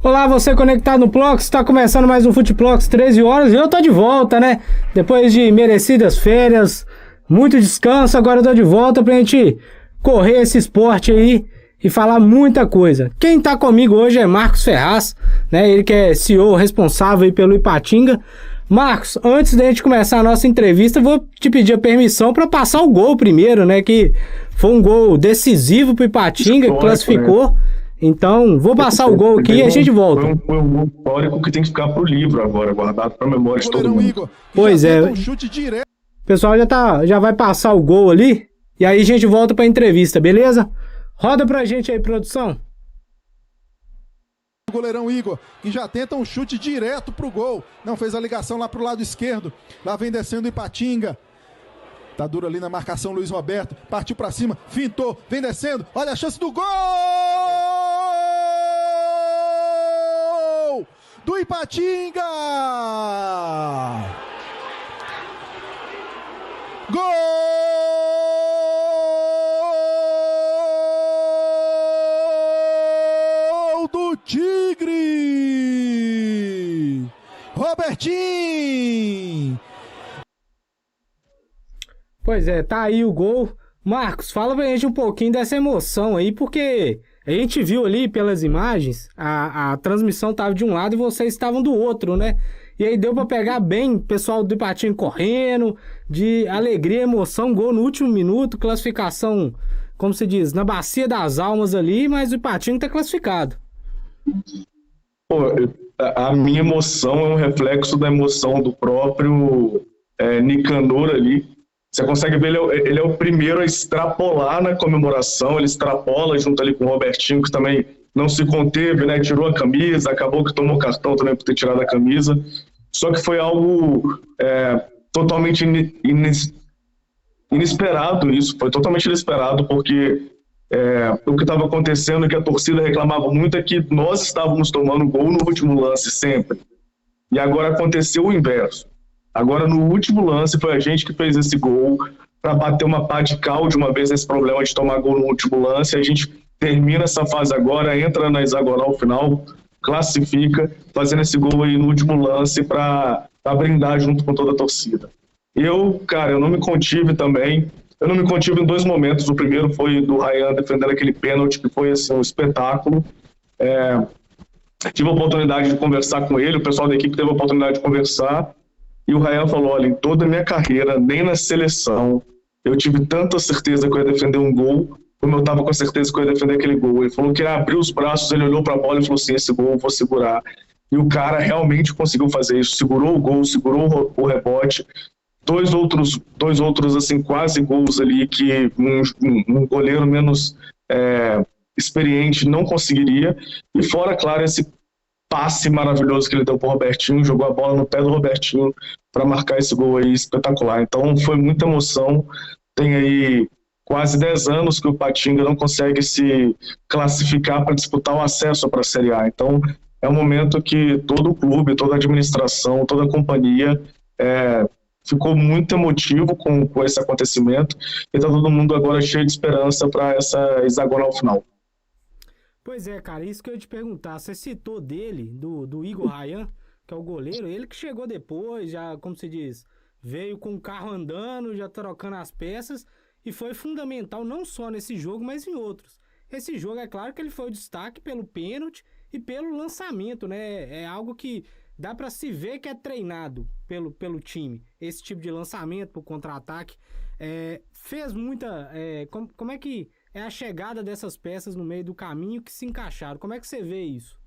Olá, você conectado no Plox, está começando mais um Futeplox 13 horas e eu tô de volta, né? Depois de merecidas férias, muito descanso, agora eu tô de volta pra gente correr esse esporte aí e falar muita coisa. Quem tá comigo hoje é Marcos Ferraz, né? Ele que é CEO responsável aí pelo Ipatinga. Marcos, antes da gente começar a nossa entrevista, vou te pedir a permissão para passar o gol primeiro, né? Que foi um gol decisivo pro Ipatinga, que classificou. Então, vou passar o gol aqui e a gente volta. Foi um gol histórico que tem que ficar pro livro agora, guardado pra memória de todo mundo. Pois é. O pessoal já vai passar o gol ali e aí a gente volta pra entrevista, beleza? Roda pra gente aí, produção. O goleirão Igor, que já tenta um chute direto pro gol. Não fez a ligação lá pro lado esquerdo. Lá vem descendo o Ipatinga. Tá duro ali na marcação Luiz Roberto. Partiu pra cima, fintou, vem descendo. Olha a chance do gol! Do Ipatinga! Gol do Tigre! Robertinho! Pois é, tá aí o gol. Marcos, fala pra gente um pouquinho dessa emoção aí, porque a gente viu ali pelas imagens, a transmissão tava de um lado e vocês estavam do outro, né? E aí deu pra pegar bem o pessoal do Ipatinga correndo, de alegria, emoção, gol no último minuto, classificação, como se diz, na bacia das almas ali, mas o Ipatinga tá classificado. Pô, a minha emoção é um reflexo da emoção do próprio Nicanor ali. Você consegue ver, ele é o primeiro a extrapolar na comemoração, ele extrapola junto ali com o Robertinho, que também não se conteve, né? Tirou a camisa, acabou que tomou cartão também por ter tirado a camisa. Só que foi algo totalmente inesperado isso, foi totalmente inesperado, porque o que estava acontecendo, que a torcida reclamava muito, é que nós estávamos tomando gol no último lance sempre. E agora aconteceu o inverso. Agora, no último lance, foi a gente que fez esse gol para bater uma pá de cal de uma vez nesse problema de tomar gol no último lance. A gente termina essa fase agora, entra na hexagonal final, classifica, fazendo esse gol aí no último lance para brindar junto com toda a torcida. Eu não me contive também. Eu não me contive em dois momentos. O primeiro foi do Ryan defendendo aquele pênalti, que foi assim, um espetáculo. Tive a oportunidade de conversar com ele, o pessoal da equipe teve a oportunidade de conversar. E o Ryan falou, olha, em toda a minha carreira, nem na seleção, eu tive tanta certeza que eu ia defender um gol, como eu estava com certeza que eu ia defender aquele gol. Ele falou que ele abriu os braços, ele olhou para a bola e falou assim, esse gol eu vou segurar. E o cara realmente conseguiu fazer isso, segurou o gol, segurou o rebote. Dois outros assim, quase gols ali que um goleiro menos experiente não conseguiria. E fora, claro, esse passe maravilhoso que ele deu pro Robertinho, jogou a bola no pé do Robertinho para marcar esse gol aí espetacular. Então foi muita emoção. Tem aí quase 10 anos que o Ipatinga não consegue se classificar para disputar o acesso para a Série A. Então é um momento que todo o clube, toda a administração, toda a companhia ficou muito emotivo com esse acontecimento e está todo mundo agora cheio de esperança para essa hexagonal final. Pois é, cara, isso que eu ia te perguntar. Você citou dele, do Igor Ryan, que é o goleiro, ele que chegou depois, já, como se diz, veio com o carro andando, já trocando as peças, e foi fundamental não só nesse jogo, mas em outros. Esse jogo, é claro que ele foi o destaque pelo pênalti e pelo lançamento, né? É algo que dá pra se ver que é treinado pelo time. Esse tipo de lançamento pro contra-ataque. Fez muita... como é que é a chegada dessas peças no meio do caminho que se encaixaram? Como é que você vê isso?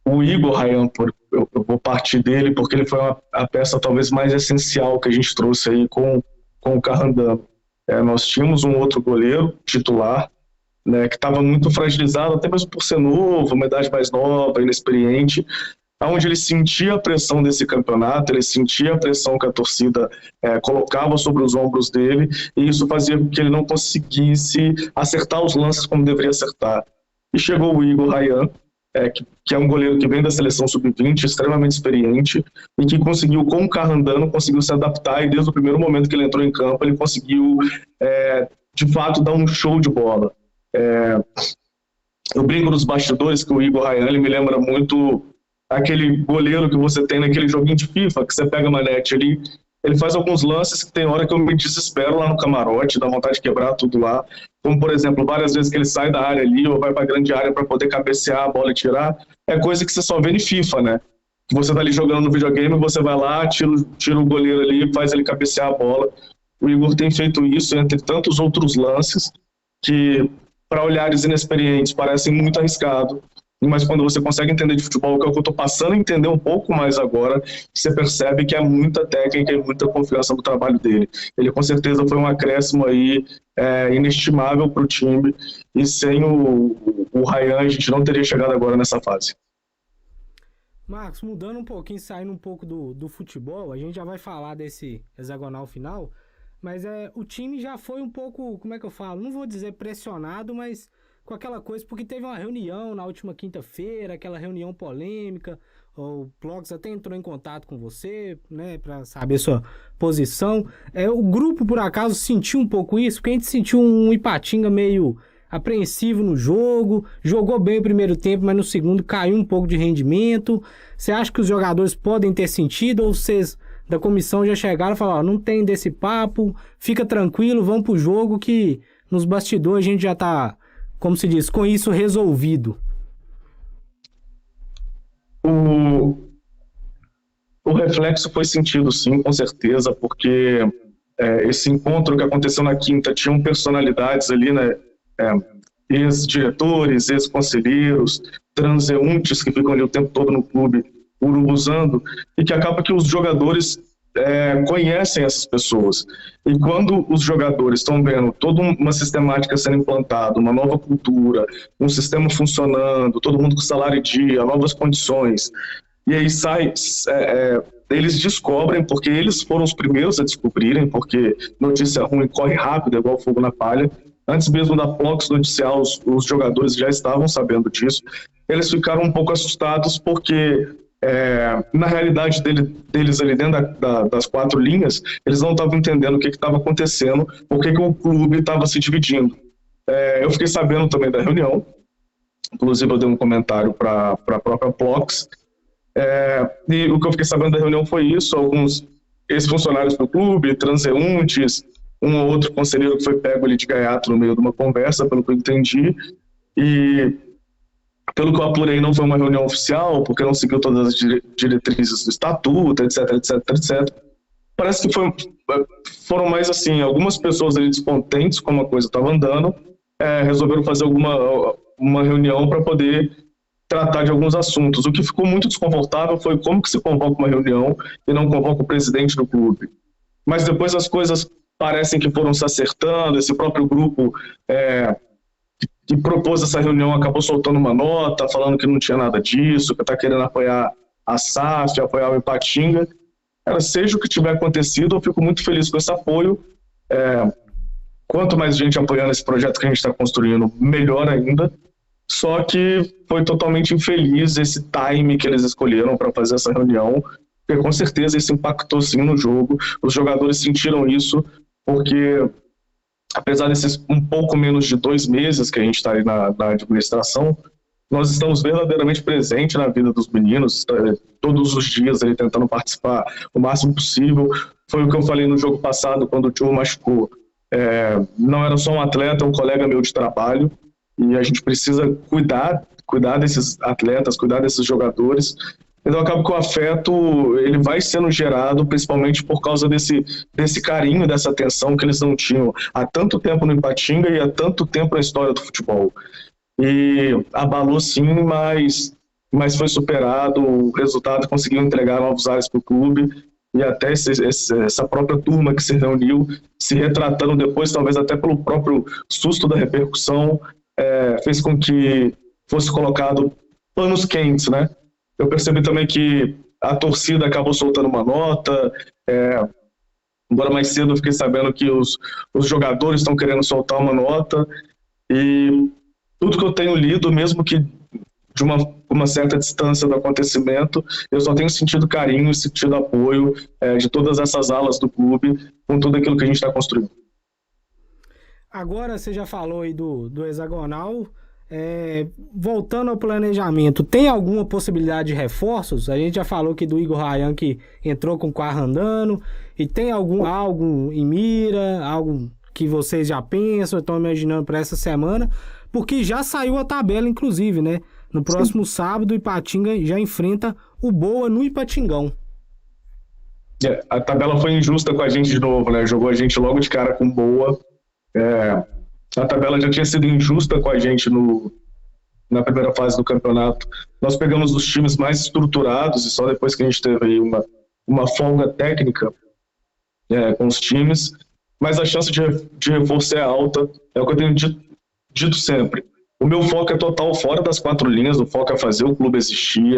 O Igor Ryan, eu vou partir dele porque ele foi a peça talvez mais essencial que a gente trouxe aí com o carro andando. Nós tínhamos um outro goleiro titular, né, que estava muito fragilizado, até mesmo por ser novo, uma idade mais nova, inexperiente, onde ele sentia a pressão desse campeonato, ele sentia a pressão que a torcida colocava sobre os ombros dele, e isso fazia com que ele não conseguisse acertar os lances como deveria acertar. E chegou o Igor Ryan, que é um goleiro que vem da seleção sub-20, extremamente experiente, e que conseguiu, com o carro andando, conseguiu se adaptar, e desde o primeiro momento que ele entrou em campo, ele conseguiu, de fato, dar um show de bola. Eu brinco nos bastidores que o Igor Ryan, ele me lembra muito aquele goleiro que você tem naquele joguinho de FIFA, que você pega a manete ali, ele faz alguns lances que tem hora que eu me desespero lá no camarote, dá vontade de quebrar tudo lá, como por exemplo, várias vezes que ele sai da área ali ou vai para a grande área para poder cabecear a bola e tirar, é coisa que você só vê em FIFA, né? Você tá ali jogando no videogame, você vai lá, tira o goleiro ali, faz ele cabecear a bola. O Igor tem feito isso entre tantos outros lances que, para olhares inexperientes, parecem muito arriscado, mas quando você consegue entender de futebol, que é o que eu estou passando a entender um pouco mais agora, você percebe que é muita técnica e muita confiança no trabalho dele. Ele com certeza foi um acréscimo aí inestimável para o time, e sem o Ryan a gente não teria chegado agora nessa fase. Marcos, mudando um pouquinho, saindo um pouco do futebol, a gente já vai falar desse hexagonal final, mas o time já foi um pouco, como é que eu falo? Não vou dizer pressionado, mas com aquela coisa, porque teve uma reunião na última quinta-feira, aquela reunião polêmica, o Plox até entrou em contato com você, né, para saber sua posição. O grupo, por acaso, sentiu um pouco isso, porque a gente sentiu um Ipatinga meio apreensivo no jogo, jogou bem o primeiro tempo, mas no segundo caiu um pouco de rendimento. Você acha que os jogadores podem ter sentido, ou vocês da comissão já chegaram e falaram, não tem desse papo, fica tranquilo, vamos pro jogo que nos bastidores a gente já tá, como se diz, com isso resolvido? O reflexo foi sentido sim, com certeza, porque esse encontro que aconteceu na quinta tinham personalidades ali, né? Ex-diretores, ex-conselheiros, transeuntes que ficam ali o tempo todo no clube urubuzando, e que acaba que os jogadores conhecem essas pessoas. E quando os jogadores estão vendo toda uma sistemática sendo implantada, uma nova cultura, um sistema funcionando, todo mundo com salário em dia, novas condições, e aí eles descobrem, porque eles foram os primeiros a descobrirem, porque notícia ruim corre rápido, é igual fogo na palha. Antes mesmo da Plox noticiar, os jogadores já estavam sabendo disso. Eles ficaram um pouco assustados porque, na realidade deles ali dentro das quatro linhas, eles não estavam entendendo o que estava acontecendo, por que o clube estava se dividindo. Eu fiquei sabendo também da reunião, inclusive eu dei um comentário para a própria Plox, e o que eu fiquei sabendo da reunião foi isso, alguns ex-funcionários do clube, transeuntes, um ou outro conselheiro que foi pego ali de gaiato no meio de uma conversa, pelo que eu entendi, e pelo que eu apurei não foi uma reunião oficial, porque não seguiu todas as diretrizes do estatuto, etc, etc, etc. Parece que foram mais assim, algumas pessoas ali descontentes como a coisa estava andando, resolveram fazer uma reunião para poder tratar de alguns assuntos. O que ficou muito desconfortável foi como que se convoca uma reunião e não convoca o presidente do clube. Mas depois as coisas parecem que foram se acertando, esse próprio grupo que propôs essa reunião acabou soltando uma nota, falando que não tinha nada disso, que está querendo apoiar a SAF, apoiar o Ipatinga. Seja o que tiver acontecido, eu fico muito feliz com esse apoio. Quanto mais gente apoiando esse projeto que a gente está construindo, melhor ainda. Só que foi totalmente infeliz esse time que eles escolheram para fazer essa reunião, porque com certeza isso impactou sim no jogo. Os jogadores sentiram isso, porque apesar desses um pouco menos de 2 meses que a gente está aí na administração, nós estamos verdadeiramente presentes na vida dos meninos, todos os dias ali tentando participar o máximo possível. Foi o que eu falei no jogo passado, quando o Joe machucou. Não era só um atleta, é um colega meu de trabalho, e a gente precisa cuidar desses atletas, cuidar desses jogadores. Então acaba que o afeto ele vai sendo gerado principalmente por causa desse carinho, dessa atenção que eles não tinham há tanto tempo no Ipatinga e há tanto tempo na história do futebol. E abalou sim, mas foi superado, o resultado conseguiu entregar novos ares para o clube, e até essa própria turma que se reuniu, se retratando depois, talvez até pelo próprio susto da repercussão, fez com que fosse colocado panos quentes, né? Eu percebi também que a torcida acabou soltando uma nota, embora mais cedo eu fiquei sabendo que os jogadores estão querendo soltar uma nota, e tudo que eu tenho lido, mesmo que de uma certa distância do acontecimento, eu só tenho sentido carinho e sentido apoio de todas essas alas do clube com tudo aquilo que a gente está construindo. Agora você já falou aí do hexagonal, Voltando ao planejamento, tem alguma possibilidade de reforços? A gente já falou que do Igor Ryan, que entrou com o carro andando, e tem algo em mira, algo que vocês já pensam, estão imaginando para essa semana? Porque já saiu a tabela, inclusive, né? No próximo sábado, o Ipatinga já enfrenta o Boa no Ipatingão. A tabela foi injusta com a gente de novo, né? Jogou a gente logo de cara com Boa. A tabela já tinha sido injusta com a gente na primeira fase do campeonato. Nós pegamos os times mais estruturados e só depois que a gente teve aí uma folga técnica com os times. Mas a chance de reforço é alta, é o que eu tenho dito sempre. O meu foco é total fora das 4 linhas, o foco é fazer o clube existir,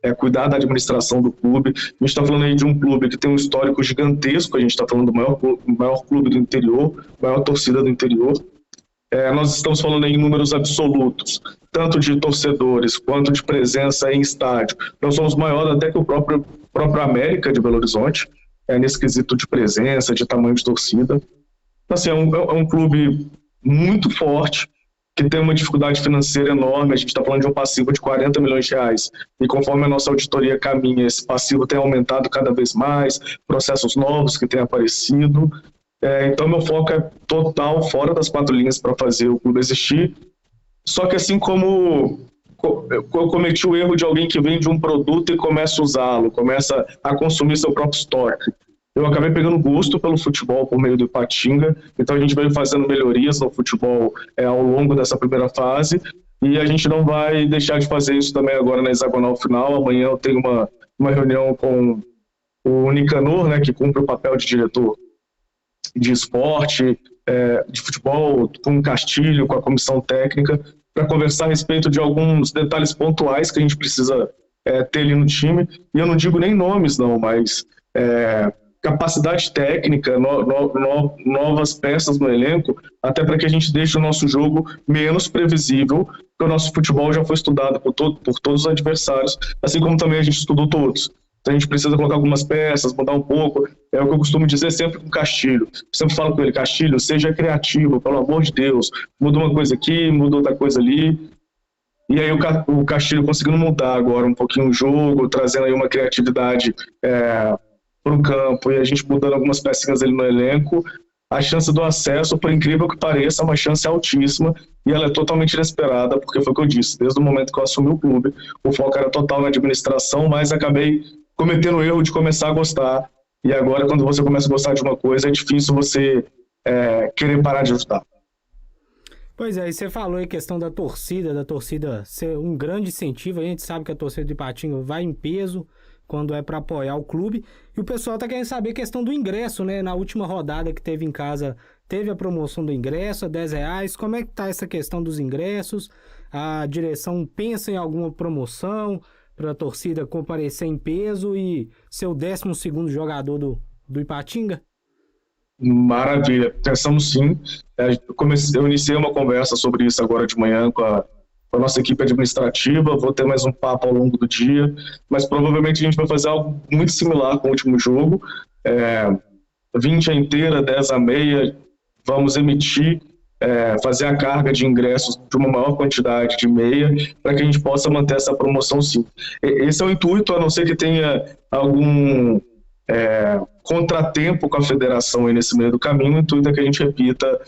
é cuidar da administração do clube. A gente está falando aí de um clube que tem um histórico gigantesco, a gente está falando do maior clube do interior, maior torcida do interior. Nós estamos falando aí em números absolutos, tanto de torcedores quanto de presença em estádio. Nós somos maiores até que o próprio América de Belo Horizonte, nesse quesito de presença, de tamanho de torcida. Então, assim, é um clube muito forte, que tem uma dificuldade financeira enorme. A gente está falando de um passivo de 40 milhões de reais. E conforme a nossa auditoria caminha, esse passivo tem aumentado cada vez mais, processos novos que têm aparecido. Então, meu foco é total fora das 4 linhas para fazer o clube existir. Só que assim como eu cometi o erro de alguém que vende um produto e começa a usá-lo, começa a consumir seu próprio estoque, eu acabei pegando gosto pelo futebol por meio do Ipatinga. Então a gente veio fazendo melhorias no futebol ao longo dessa primeira fase, e a gente não vai deixar de fazer isso também agora na hexagonal final. Amanhã eu tenho uma reunião com o Nicanor, né, que cumpre o papel de diretor de esporte, de futebol, com o Castilho, com a comissão técnica, para conversar a respeito de alguns detalhes pontuais que a gente precisa ter ali no time. E eu não digo nem nomes, não, mas capacidade técnica, novas peças no elenco, até para que a gente deixe o nosso jogo menos previsível, porque o nosso futebol já foi estudado por todos os adversários, assim como também a gente estudou todos. Então a gente precisa colocar algumas peças, mudar um pouco. É o que eu costumo dizer sempre com o Castilho. Eu sempre falo com ele: Castilho, seja criativo, pelo amor de Deus. Muda uma coisa aqui, muda outra coisa ali. E aí o Castilho conseguindo mudar agora um pouquinho o jogo, trazendo aí uma criatividade para o campo, e a gente mudando algumas pecinhas ali no elenco, a chance do acesso, por incrível que pareça, é uma chance altíssima, e ela é totalmente inesperada, porque foi o que eu disse, desde o momento que eu assumi o clube, o foco era total na administração, mas acabei cometendo o erro de começar a gostar, e agora quando você começa a gostar de uma coisa, é difícil você querer parar de ajudar. Pois é, e você falou aí a questão da torcida ser um grande incentivo. A gente sabe que a torcida de Ipatinga vai em peso quando é para apoiar o clube, e o pessoal tá querendo saber a questão do ingresso, né? Na última rodada que teve em casa, teve a promoção do ingresso, a R$10. Como é que tá essa questão dos ingressos? A direção pensa em alguma promoção para a torcida comparecer em peso e ser o 12º jogador do Ipatinga? Maravilha, pensamos sim. Eu iniciei uma conversa sobre isso agora de manhã com a nossa equipe administrativa. Vou ter mais um papo ao longo do dia, mas provavelmente a gente vai fazer algo muito similar com o último jogo. 20 a inteira, 10 a meia, vamos emitir, fazer a carga de ingressos de uma maior quantidade de meia, para que a gente possa manter essa promoção sim. Esse é o intuito, a não ser que tenha algum contratempo com a federação aí nesse meio do caminho. O intuito é que a gente repita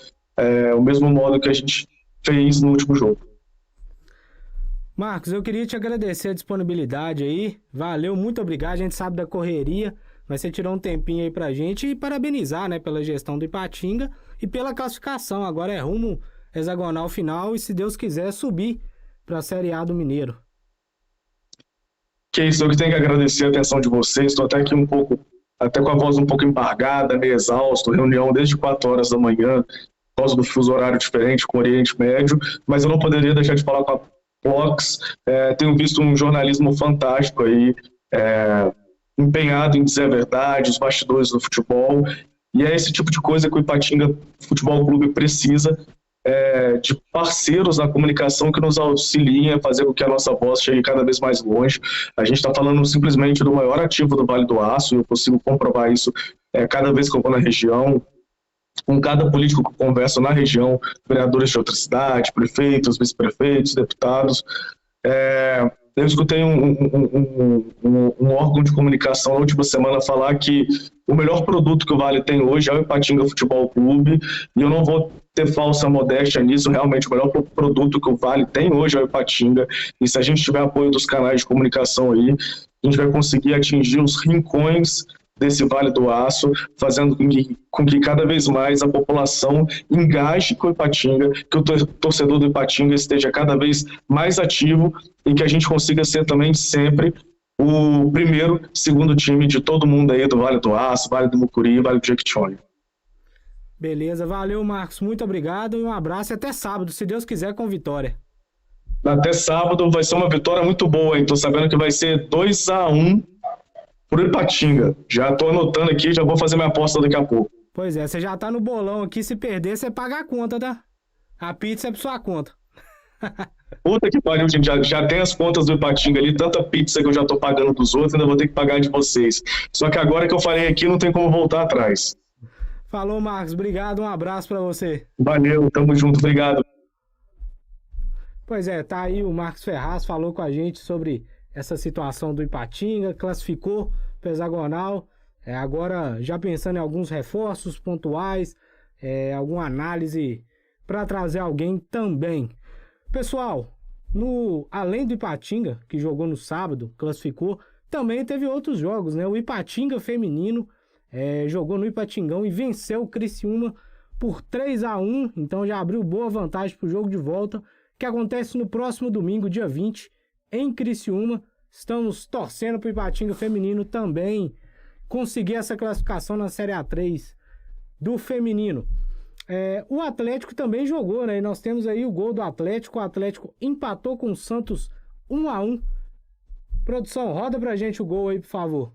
o mesmo modo que a gente fez no último jogo. Marcos, eu queria te agradecer a disponibilidade aí, valeu, muito obrigado, a gente sabe da correria, mas você tirou um tempinho aí pra gente, e parabenizar, né, pela gestão do Ipatinga e pela classificação. Agora é rumo hexagonal final e, se Deus quiser, subir pra Série A do Mineiro. Que isso, eu que tenho que agradecer a atenção de vocês. Estou até aqui até com a voz um pouco embargada, meio exausto, reunião desde 4 horas da manhã, por causa do fuso horário diferente com o Oriente Médio, mas eu não poderia deixar de falar com a Vox. Tenho visto um jornalismo fantástico aí, empenhado em dizer a verdade, os bastidores do futebol, e é esse tipo de coisa que o Ipatinga Futebol Clube precisa, de parceiros na comunicação que nos auxiliem a fazer com que a nossa voz chegue cada vez mais longe. A gente está falando simplesmente do maior ativo do Vale do Aço, e eu consigo comprovar isso cada vez que eu vou na região. com cada político que eu converso na região, vereadores de outra cidade, prefeitos, vice-prefeitos, deputados. Eu escutei um órgão de comunicação na última semana falar que o melhor produto que o Vale tem hoje é o Ipatinga Futebol Clube, e eu não vou ter falsa modéstia nisso, realmente o melhor produto que o Vale tem hoje é o Ipatinga, e se a gente tiver apoio dos canais de comunicação aí, a gente vai conseguir atingir os rincões desse Vale do Aço, fazendo com que cada vez mais a população engaje com o Ipatinga, que o torcedor do Ipatinga esteja cada vez mais ativo e que a gente consiga ser também sempre o primeiro, segundo time de todo mundo aí do Vale do Aço, Vale do Mucuri e Vale do Jequitinhonha. Beleza, valeu, Marcos, muito obrigado e um abraço e até sábado, se Deus quiser, com vitória. Até sábado vai ser uma vitória muito boa, hein? Tô sabendo que vai ser 2-1 pro Ipatinga. Já tô anotando aqui, já vou fazer minha aposta daqui a pouco. Pois é, você já tá no bolão aqui, se perder, você paga a conta, tá? A pizza é por sua conta. Puta que pariu, gente, já tem as contas do Ipatinga ali, tanta pizza que eu já tô pagando dos outros, ainda vou ter que pagar de vocês. Só que agora que eu falei aqui, não tem como voltar atrás. Falou, Marcos, obrigado, um abraço pra você. Valeu, tamo junto, obrigado. Pois é, tá aí o Marcos Ferraz, falou com a gente sobre essa situação do Ipatinga, classificou pro hexagonal, agora já pensando em alguns reforços pontuais, alguma análise para trazer alguém também. Pessoal, além do Ipatinga, que jogou no sábado, classificou, também teve outros jogos, né? O Ipatinga feminino jogou no Ipatingão e venceu o Criciúma por 3-1, então já abriu boa vantagem pro jogo de volta, que acontece no próximo domingo, dia 20, em Criciúma. Estamos torcendo pro Ipatinga feminino também conseguir essa classificação na Série A3 do feminino. O Atlético também jogou, né? E nós temos aí o gol do Atlético. O Atlético empatou com o Santos 1-1. Produção, roda pra gente o gol aí, por favor.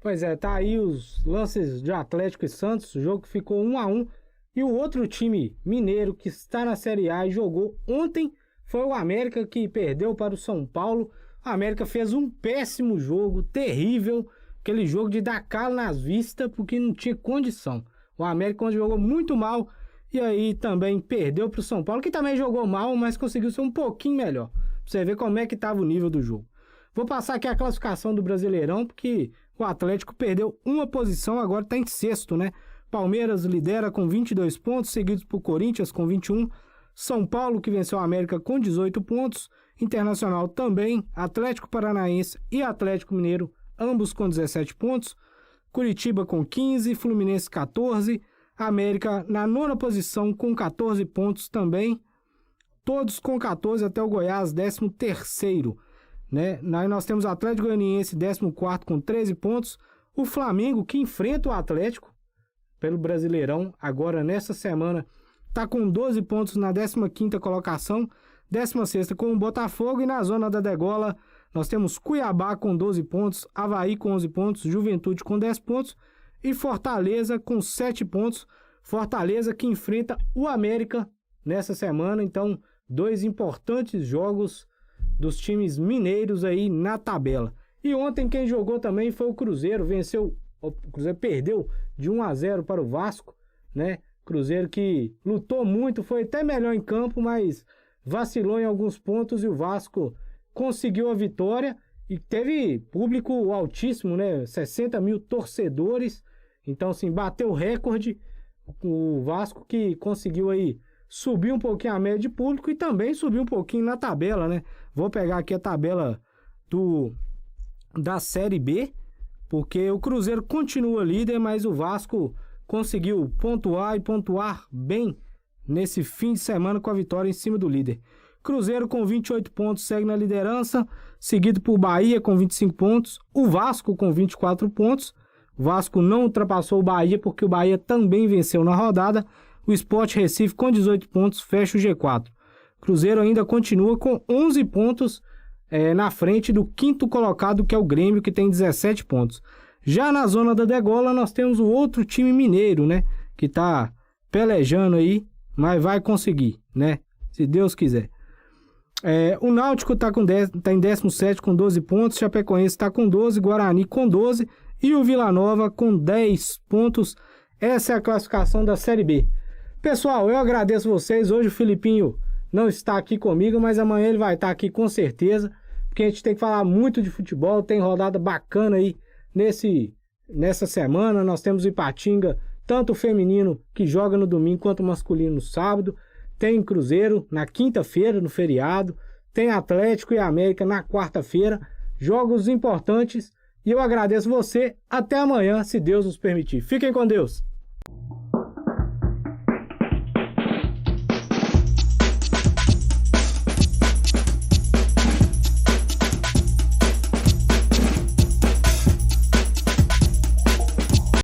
Pois é, tá aí os lances de Atlético e Santos. O jogo ficou 1-1. E o outro time mineiro que está na Série A e jogou ontem foi o América, que perdeu para o São Paulo. O América fez um péssimo jogo, terrível, aquele jogo de dar calo nas vistas, porque não tinha condição. O América jogou muito mal e aí também perdeu para o São Paulo, que também jogou mal, mas conseguiu ser um pouquinho melhor. Pra você ver como é que estava o nível do jogo. Vou passar aqui a classificação do Brasileirão, porque o Atlético perdeu uma posição, agora está em sexto, né? Palmeiras lidera com 22 pontos, seguidos por Corinthians com 21. São Paulo, que venceu a América, com 18 pontos. Internacional também, Atlético Paranaense e Atlético Mineiro, ambos com 17 pontos. Curitiba com 15, Fluminense 14. América na nona posição com 14 pontos também. Todos com 14 até o Goiás, 13º. Né? Aí nós temos o Atlético Goianiense, 14º com 13 pontos. O Flamengo, que enfrenta o Atlético pelo Brasileirão, agora nessa semana, está com 12 pontos na 15ª colocação. 16ª com o Botafogo. E na zona da degola nós temos Cuiabá com 12 pontos, Avaí com 11 pontos, Juventude com 10 pontos e Fortaleza com 7 pontos. Fortaleza que enfrenta o América nessa semana. Então, 2 importantes jogos dos times mineiros aí na tabela. E ontem quem jogou também foi o Cruzeiro, o Cruzeiro perdeu de 1-0 para o Vasco, né? Cruzeiro que lutou muito, foi até melhor em campo, mas vacilou em alguns pontos e o Vasco conseguiu a vitória e teve público altíssimo, né? 60 mil torcedores, então assim, bateu o recorde. O Vasco que conseguiu aí subir um pouquinho a média de público e também subir um pouquinho na tabela, né? Vou pegar aqui a tabela da Série B, porque o Cruzeiro continua líder, mas o Vasco conseguiu pontuar e pontuar bem nesse fim de semana com a vitória em cima do líder. Cruzeiro com 28 pontos segue na liderança, seguido por Bahia com 25 pontos, o Vasco com 24 pontos. O Vasco não ultrapassou o Bahia porque o Bahia também venceu na rodada. O Sport Recife com 18 pontos fecha o G4. Cruzeiro ainda continua com 11 pontos na frente do quinto colocado, que é o Grêmio, que tem 17 pontos. Já na zona da degola nós temos o outro time mineiro, né? Que tá pelejando aí, mas vai conseguir, né? Se Deus quiser. O Náutico tá em 17 com 12 pontos, Chapecoense tá com 12, Guarani com 12 e o Vila Nova com 10 pontos. Essa é a classificação da Série B. Pessoal, eu agradeço vocês. Hoje o Filipinho não está aqui comigo, mas amanhã ele vai estar aqui com certeza, porque a gente tem que falar muito de futebol. Tem rodada bacana aí nessa semana. Nós temos o Ipatinga, tanto o feminino que joga no domingo quanto o masculino no sábado. Tem Cruzeiro na quinta-feira, no feriado. Tem Atlético e América na quarta-feira. Jogos importantes. E eu agradeço você. Até amanhã, se Deus nos permitir. Fiquem com Deus.